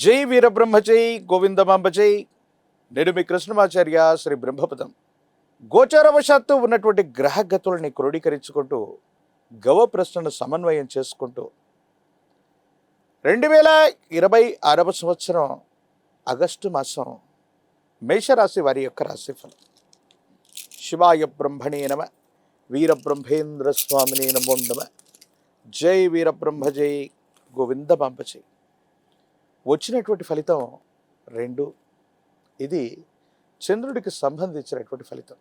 జై వీరబ్రహ్మ జై గోవిందమాంబ జై. నేను మీ కృష్ణమాచార్య శ్రీ బ్రహ్మపదం. గోచారవశాత్తు ఉన్నటువంటి గ్రహగతుల్ని క్రోడీకరించుకుంటూ గవ ప్రశ్నను సమన్వయం చేసుకుంటూ 2026 సంవత్సరం ఆగస్టు మాసం మేషరాశి వారి యొక్క రాశిఫలం. శివాయ బ్రహ్మణే నమ, వీరబ్రహ్మేంద్ర స్వామినే నమో నమ. జై వీరబ్రహ్మ జై గోవిందమాంబ జై. వచ్చినటువంటి ఫలితం 2. ఇది చంద్రుడికి సంబంధించినటువంటి ఫలితం.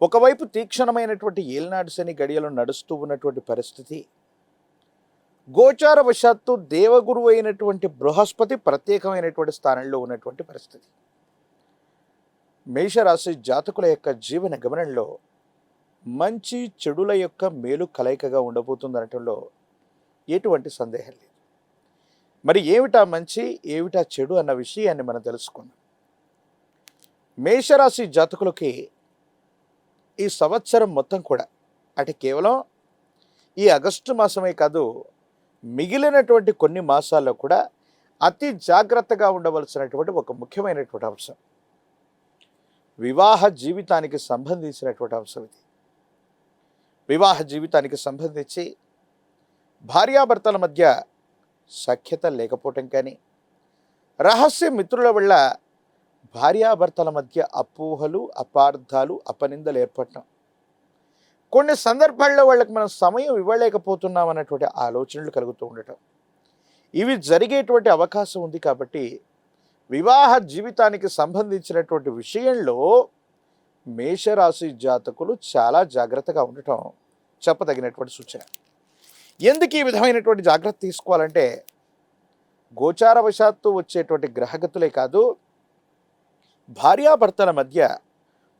ఒకవైపు తీక్షణమైనటువంటి ఏలినాడు శని గడియలు నడుస్తూ ఉన్నటువంటి పరిస్థితి, గోచారవశాత్తు దేవగురువు అయినటువంటి బృహస్పతి ప్రత్యేకమైనటువంటి స్థానంలో ఉన్నటువంటి పరిస్థితి. మేషరాశి జాతకుల యొక్క జీవన గమనంలో మంచి చెడుల యొక్క మేలు కలయికగా ఉండబోతుందనటంలో ఎటువంటి సందేహం లేదు. మరి ఏమిటా మంచి ఏమిటా చెడు అన్న విషయాన్ని మనం తెలుసుకుందాం. మేషరాశి జాతకులకి ఈ సంవత్సరం మొత్తం కూడా, అంటే కేవలం ఈ ఆగస్టు మాసమే కాదు, మిగిలినటువంటి కొన్ని మాసాల్లో కూడా అతి జాగ్రత్తగా ఉండవలసినటువంటి ఒక ముఖ్యమైనటువంటి అంశం, వివాహ జీవితానికి సంబంధించినటువంటి అంశం ఇది. వివాహ జీవితానికి సంబంధించి భార్యాభర్తల మధ్య సఖ్యత లేకపోవటం కానీ, రహస్య మిత్రుల వల్ల భార్యాభర్తల మధ్య అపోహలు, అపార్థాలు, అపనిందలు ఏర్పడటం, కొన్ని సందర్భాల్లో వాళ్ళకి మనం సమయం ఇవ్వలేకపోతున్నాం అన్నటువంటి ఆలోచనలు కలుగుతూ ఉండటం, ఇవి జరిగేటువంటి అవకాశం ఉంది. కాబట్టి వివాహ జీవితానికి సంబంధించినటువంటి విషయంలో మేషరాశి జాతకులు చాలా జాగ్రత్తగా ఉండటం చెప్పదగినటువంటి సూచన. ఎందుకు ఈ విధమైనటువంటి జాగ్రత్త తీసుకోవాలంటే, గోచారవశాత్తు వచ్చేటువంటి గ్రహగతులే కాదు, భార్యాభర్తల మధ్య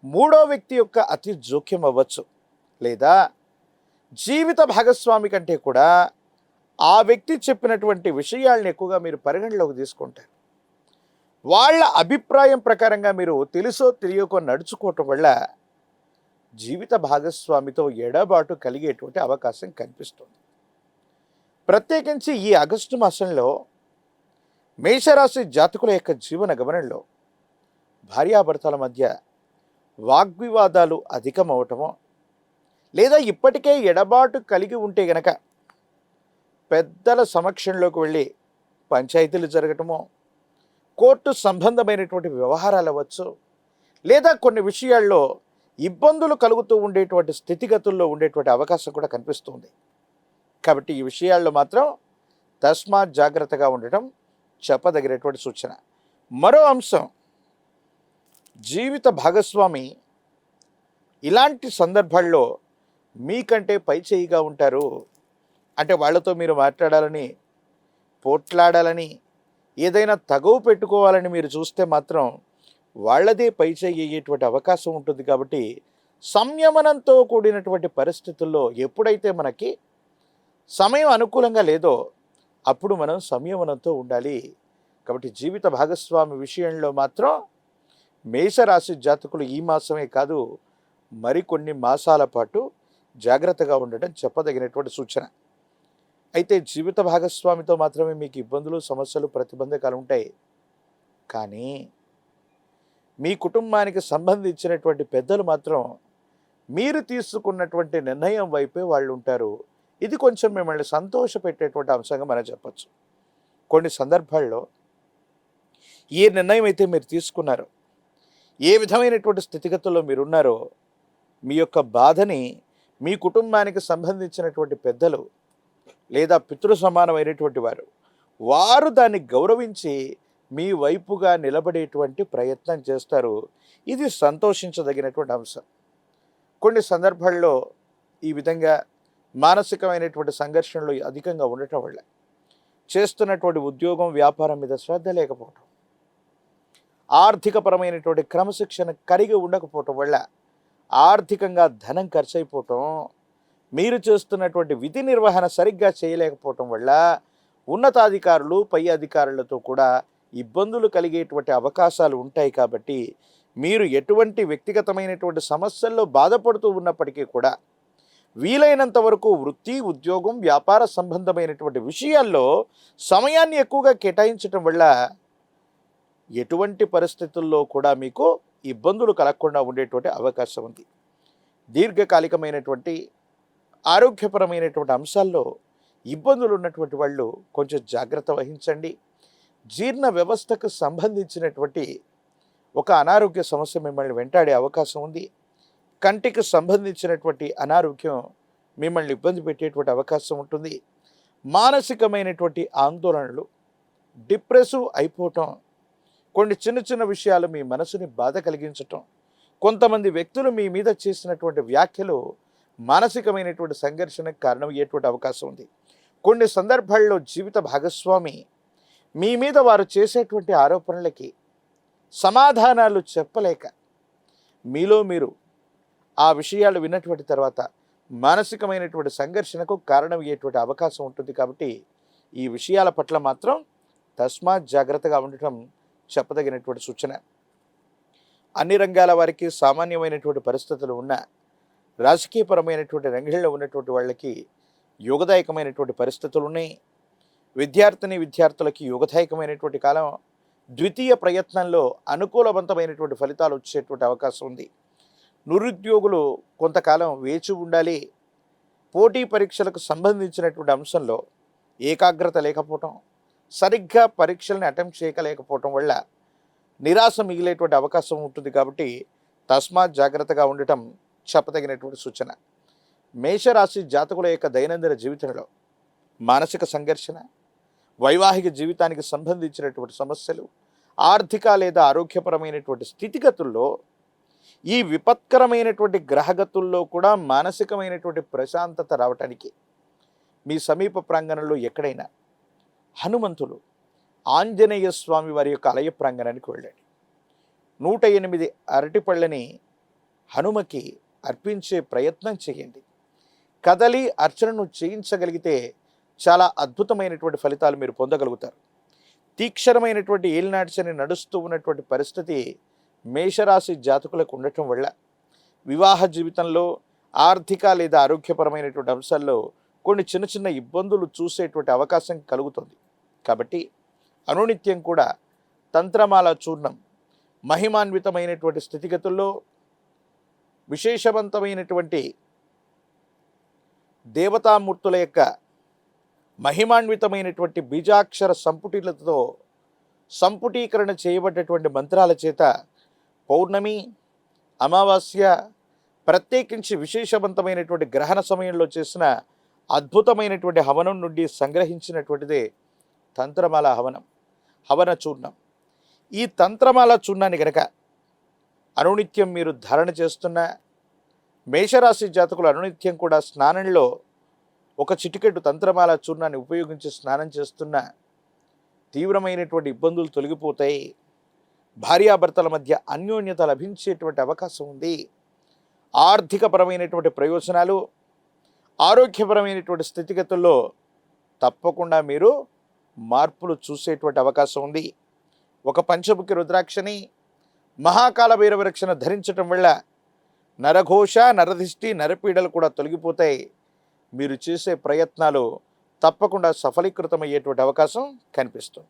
మూడో వ్యక్తి యొక్క అతి జోక్యం అవ్వచ్చు, లేదా జీవిత భాగస్వామి కంటే కూడా ఆ వ్యక్తి చెప్పినటువంటి విషయాలను ఎక్కువగా మీరు పరిగణలోకి తీసుకుంటారు. వాళ్ళ అభిప్రాయం ప్రకారంగా మీరు తెలుసో తెలియకో నడుచుకోవటం వల్ల జీవిత భాగస్వామితో ఎడబాటు కలిగేటువంటి అవకాశం కనిపిస్తుంది. ప్రత్యేకించి ఈ ఆగస్టు మాసంలో మేషరాశి జాతకుల యొక్క జీవన గమనంలో భార్యాభర్తల మధ్య వాగ్వివాదాలు అధికమవటమో, లేదా ఇప్పటికే ఎడబాటు కలిగి ఉంటే గనక పెద్దల సమక్షంలోకి వెళ్ళి పంచాయతీలు జరగటమో, కోర్టు సంబంధమైనటువంటి వ్యవహారాలు అవ్వచ్చు, లేదా కొన్ని విషయాల్లో ఇబ్బందులు కలుగుతూ ఉండేటువంటి స్థితిగతుల్లో ఉండేటువంటి అవకాశం కూడా కనిపిస్తుంది. కాబట్టి ఈ విషయాల్లో మాత్రం తస్మాత్ జాగ్రత్తగా ఉండటం చెప్పదగినటువంటి సూచన. మరో అంశం, జీవిత భాగస్వామి ఇలాంటి సందర్భాల్లో మీకంటే పై చేయిగా ఉంటారు. అంటే వాళ్ళతో మీరు మాట్లాడాలని, పోట్లాడాలని, ఏదైనా తగువ పెట్టుకోవాలని మీరు చూస్తే మాత్రం వాళ్ళదే పై చేయి అయ్యేటువంటి అవకాశం ఉంటుంది. కాబట్టి సంయమనంతో కూడినటువంటి పరిస్థితుల్లో ఎప్పుడైతే మనకి సమయం అనుకూలంగా లేదో అప్పుడు మనం సంయమనంతో ఉండాలి. కాబట్టి జీవిత భాగస్వామి విషయంలో మాత్రం మేషరాశి జాతకులు ఈ మాసమే కాదు, మరికొన్ని మాసాల పాటు జాగ్రత్తగా ఉండటం చెప్పదగినటువంటి సూచన. అయితే జీవిత భాగస్వామితో మాత్రమే మీకు ఇబ్బందులు, సమస్యలు, ప్రతిబంధకాలు ఉంటాయి. కానీ మీ కుటుంబానికి సంబంధించినటువంటి పెద్దలు మాత్రం మీరు తీసుకున్నటువంటి నిర్ణయం వైపే వాళ్ళు ఉంటారు. ఇది కొంచెం మిమ్మల్ని సంతోషపెట్టేటువంటి అంశంగా మనం చెప్పచ్చు. కొన్ని సందర్భాల్లో ఏ నిర్ణయం అయితే మీరు తీసుకున్నారో, ఏ విధమైనటువంటి స్థితిగతుల్లో మీరున్నారో, మీ యొక్క బాధని మీ కుటుంబానికి సంబంధించినటువంటి పెద్దలు లేదా పితృ సమానమైనటువంటి వారు దాన్ని గౌరవించి మీ వైపుగా నిలబడేటువంటి ప్రయత్నం చేస్తారు. ఇది సంతోషించదగినటువంటి అంశం. కొన్ని సందర్భాల్లో ఈ విధంగా మానసికమైనటువంటి సంఘర్షణలు అధికంగా ఉండటం వల్ల, చేస్తున్నటువంటి ఉద్యోగం, వ్యాపారం మీద శ్రద్ధ లేకపోవటం, ఆర్థికపరమైనటువంటి క్రమశిక్షణ కలిగి ఉండకపోవటం వల్ల ఆర్థికంగా ధనం ఖర్చు అయిపోవటం, మీరు చేస్తున్నటువంటి విధి నిర్వహణ సరిగ్గా చేయలేకపోవటం వల్ల ఉన్నతాధికారులు, పై అధికారులతో కూడా ఇబ్బందులు కలిగేటువంటి అవకాశాలు ఉంటాయి. కాబట్టి మీరు ఎటువంటి వ్యక్తిగతమైనటువంటి సమస్యల్లో బాధపడుతూ ఉన్నప్పటికీ కూడా వీలైనంత వరకు వృత్తి, ఉద్యోగం, వ్యాపార సంబంధమైనటువంటి విషయాల్లో సమయాన్ని ఎక్కువగా కేటాయించటం వల్ల ఎటువంటి పరిస్థితుల్లో కూడా మీకు ఇబ్బందులు కలగకుండా ఉండేటువంటి అవకాశం ఉంది. దీర్ఘకాలికమైనటువంటి ఆరోగ్యపరమైనటువంటి అంశాల్లో ఇబ్బందులు ఉన్నటువంటి వాళ్ళు కొంచెం జాగ్రత్త వహించండి. జీర్ణ వ్యవస్థకు సంబంధించినటువంటి ఒక అనారోగ్య సమస్య మిమ్మల్ని వెంటాడే అవకాశం ఉంది. కంటికి సంబంధించినటువంటి అనారోగ్యం మిమ్మల్ని ఇబ్బంది పెట్టేటువంటి అవకాశం ఉంటుంది. మానసికమైనటువంటి ఆందోళనలు, డిప్రెసివ్ అయిపోవటం, కొన్ని చిన్న చిన్న విషయాలు మీ మనసుని బాధ కలిగించటం, కొంతమంది వ్యక్తులు మీ మీద చేసినటువంటి వ్యాఖ్యలు మానసికమైనటువంటి సంఘర్షణకు కారణమయ్యేటువంటి అవకాశం ఉంది. కొన్ని సందర్భాల్లో జీవిత భాగస్వామి మీ మీద వారు చేసేటువంటి ఆరోపణలకి సమాధానాలు చెప్పలేక మీలో మీరు ఆ విషయాలు విన్నటువంటి తర్వాత మానసికమైనటువంటి సంఘర్షణకు కారణమయ్యేటువంటి అవకాశం ఉంటుంది. కాబట్టి ఈ విషయాల పట్ల మాత్రం తస్మాత్ జాగ్రత్తగా ఉండటం చెప్పదగినటువంటి సూచన. అన్ని రంగాల వారికి సామాన్యమైనటువంటి పరిస్థితులు ఉన్న రాజకీయపరమైనటువంటి రంగంలో ఉన్నటువంటి వాళ్ళకి యోగదాయకమైనటువంటి పరిస్థితులు ఉన్నాయి. విద్యార్థులకి యోగదాయకమైనటువంటి కాలం. ద్వితీయ ప్రయత్నంలో అనుకూలవంతమైనటువంటి ఫలితాలు వచ్చేటువంటి అవకాశం ఉంది. నిరుద్యోగులు కొంతకాలం వేచి ఉండాలి. పోటీ పరీక్షలకు సంబంధించినటువంటి అంశంలో ఏకాగ్రత లేకపోవటం, సరిగ్గా పరీక్షల్ని అటెంప్ట్ చేయలేకపోవటం వల్ల నిరాశ మిగిలేటువంటి అవకాశం ఉంటుంది. కాబట్టి తస్మాత్ జాగ్రత్తగా ఉండటం చెప్పదగినటువంటి సూచన. మేషరాశి జాతకుల యొక్క దైనందిన జీవితంలో మానసిక సంఘర్షణ, వైవాహిక జీవితానికి సంబంధించినటువంటి సమస్యలు, ఆర్థిక లేదా ఆరోగ్యపరమైనటువంటి స్థితిగతుల్లో ఈ విపత్కరమైనటువంటి గ్రహగతుల్లో కూడా మానసికమైనటువంటి ప్రశాంతత రావటానికి మీ సమీప ప్రాంగణంలో ఎక్కడైనా హనుమంతులు, ఆంజనేయ స్వామి వారి యొక్క ఆలయ ప్రాంగణానికి వెళ్ళండి. 108 అరటిపళ్ళని హనుమకి అర్పించే ప్రయత్నం చేయండి. కదలి అర్చనను చేయించగలిగితే చాలా అద్భుతమైనటువంటి ఫలితాలు మీరు పొందగలుగుతారు. తీక్షణమైనటువంటి ఏలినాటి శని నడుస్తూ ఉన్నటువంటి పరిస్థితి మేషరాశి జాతకులకు ఉండటం వల్ల వివాహ జీవితంలో, ఆర్థిక లేదా ఆరోగ్యపరమైనటువంటి అంశాల్లో కొన్ని చిన్న చిన్న ఇబ్బందులు చూసేటువంటి అవకాశం కలుగుతుంది. కాబట్టి అనునిత్యం కూడా తంత్రమాల చూర్ణం మహిమాన్వితమైనటువంటి స్థితిగతుల్లో విశేషవంతమైనటువంటి దేవతామూర్తుల యొక్క మహిమాన్వితమైనటువంటి బీజాక్షర సంపుటిలతో సంపుటీకరణ చేయబడ్డటువంటి మంత్రాల చేత పౌర్ణమి, అమావాస్య, ప్రత్యేకించి విశేషవంతమైనటువంటి గ్రహణ సమయంలో చేసిన అద్భుతమైనటువంటి హవనం నుండి సంగ్రహించినటువంటిదే తంత్రమాల హవన చూర్ణం. ఈ తంత్రమాల చూర్ణాన్ని గనక అనునిత్యం మీరు ధారణ చేస్తున్న మేషరాశి జాతకులు అనునిత్యం కూడా స్నానంలో ఒక చిటికెడు తంత్రమాల చూర్ణాన్ని ఉపయోగించి స్నానం చేస్తున్న తీవ్రమైనటువంటి ఇబ్బందులు తొలగిపోతాయి. భార్యాభర్తల మధ్య అన్యోన్యత లభించేటువంటి అవకాశం ఉంది. ఆర్థికపరమైనటువంటి ప్రయోజనాలు, ఆరోగ్యపరమైనటువంటి స్థితిగతుల్లో తప్పకుండా మీరు మార్పులు చూసేటువంటి అవకాశం ఉంది. ఒక పంచముఖి రుద్రాక్షని, మహాకాల భైరవ రక్షణ ధరించటం వల్ల నరఘోష, నరదిష్టి, నరపీడలు కూడా తొలగిపోతాయి. మీరు చేసే ప్రయత్నాలు తప్పకుండా సఫలీకృతమయ్యేటువంటి అవకాశం కనిపిస్తుంది.